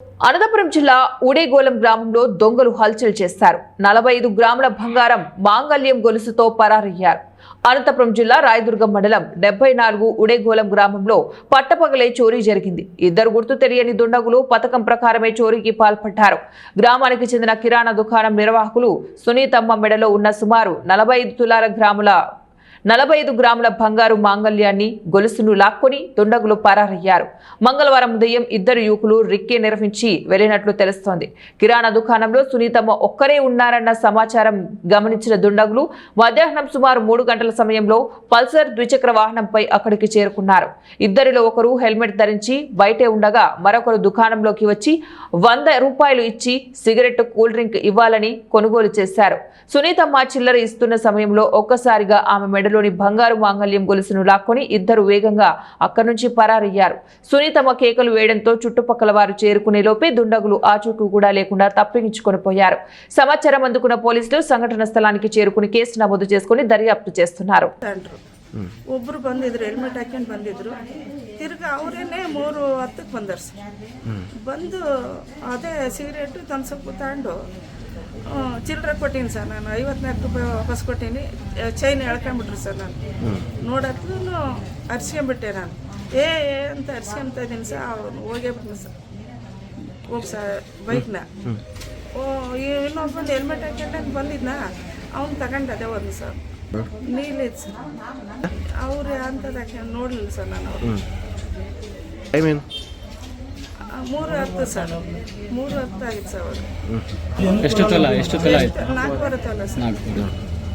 అనంతపురం జిల్లా ఉడేగోలం గ్రామంలో దొంగలు హల్చల్ చేశారు. 45 గ్రాముల బంగారం మాంగళ్యం గొలుసుతో పరారయ్యారు. అనంతపురం జిల్లా రాయదుర్గం మండలం 74 ఉడేగోలం గ్రామంలో పట్టపగలే చోరీ జరిగింది. ఇద్దరు గుర్తు తెలియని దుండగులు పథకం ప్రకారమే చోరీకి పాల్పడ్డారు. గ్రామానికి చెందిన కిరాణా దుకాణం నిర్వాహకులు సునీతమ్మ మెడలో ఉన్న సుమారు 45 గ్రాముల బంగారు మాంగళ్యాన్ని గొలుసును లాక్కొని దుండగులు పరారయ్యారు. మంగళవారం ఉదయం ఇద్దరు యువకులు రిక్కే నిర్వహించి వెళ్లినట్లు తెలుస్తోంది. కిరాణా దుకాణంలో సునీతమ్మ ఒక్కరే ఉన్నారన్న సమాచారం గమనించిన దుండగులు మధ్యాహ్నం సుమారు 3 గంటల సమయంలో పల్సర్ ద్విచక్ర వాహనంపై అక్కడికి చేరుకున్నారు. ఇద్దరిలో ఒకరు హెల్మెట్ ధరించి బయటే ఉండగా మరొకరు దుకాణంలోకి వచ్చి 100 రూపాయలు ఇచ్చి సిగరెట్, కూల్ డ్రింక్ ఇవ్వాలని కొనుగోలు చేశారు. సునీతమ్మ చిల్లర ఇస్తున్న సమయంలో ఒక్కసారిగా ఆమె మెడలోని బంగారు మాంగళ్యం గొలుసును లాక్కొని ఇద్దరు వేగంగా అక్కడి నుంచి పరారయ్యారు. సునీతమ్మ కేకలు వేయడంతో చుట్టుపక్కల వారు చేరుకునే లోపే దుండగులు ఆచూకీ కూడా లేకుండా తప్పించుకొని పోయారు. సమాచారం అందుకున్న పోలీసులు సంఘటన స్థలానికి చేరుకుని కేసు నమోదు చేసుకుని దర్యాప్తు చేస్తున్నారు. ಒಬ್ಬರು ಬಂದಿದ್ರು, ಹೆಲ್ಮೆಟ್ ಹಾಕೊಂಡು ಬಂದಿದ್ರು. ತಿರ್ಗಿ ಅವರೇನೆ 3:10ಕ್ಕೆ ಬಂದರು ಸರ್. ಬಂದು ಅದೇ ಸಿಗರೇಟು ತನ್ಸಪ್ಪು ತಗೊಂಡು ಚಿಲ್ಲರೆ ಕೊಟ್ಟೀನಿ ಸರ್. ನಾನು 54 ರೂಪಾಯಿ ವಾಪಸ್ ಕೊಟ್ಟೀನಿ. Chain ಎಳ್ಕೊಂಬಿಟ್ರು sir. ನಾನು ನೋಡತ್ಲು ಅರ್ಸ್ಕೊಂಬಿಟ್ಟೆ. ನಾನು ಅಂತ ಅರ್ಸ್ಕೊಂತ ಇದ್ದೀನಿ ಸರ್. ಅವನು ಹೋಗೇ ಬಿಟ್ನು ಸರ್. ಹೋಗಿ ಸರ್ ಬೈಕ್ನ ಇನ್ನೊಬ್ಬಂದು ಹೆಲ್ಮೆಟ್ ಹಾಕೊಂಡಂಗೆ ಬಂದಿದ್ನ ಅವ್ನು ತಗೊಂಡು ಅದೇ ಹೋದ್ನು ಸರ್. ನೀಲಿದ್ ಸರ್. ಅವ್ರು ಅಂಥದ್ದು ಹಾಕೊಂಡು ನೋಡಲಿಲ್ಲ ಸರ್. ನಾನು ಅವರು 3:10 ಸರ್. 3:10 ಆಗಿತ್ತು ಸರ್. ಅವರು 4 ತೊಲ ಸರ್.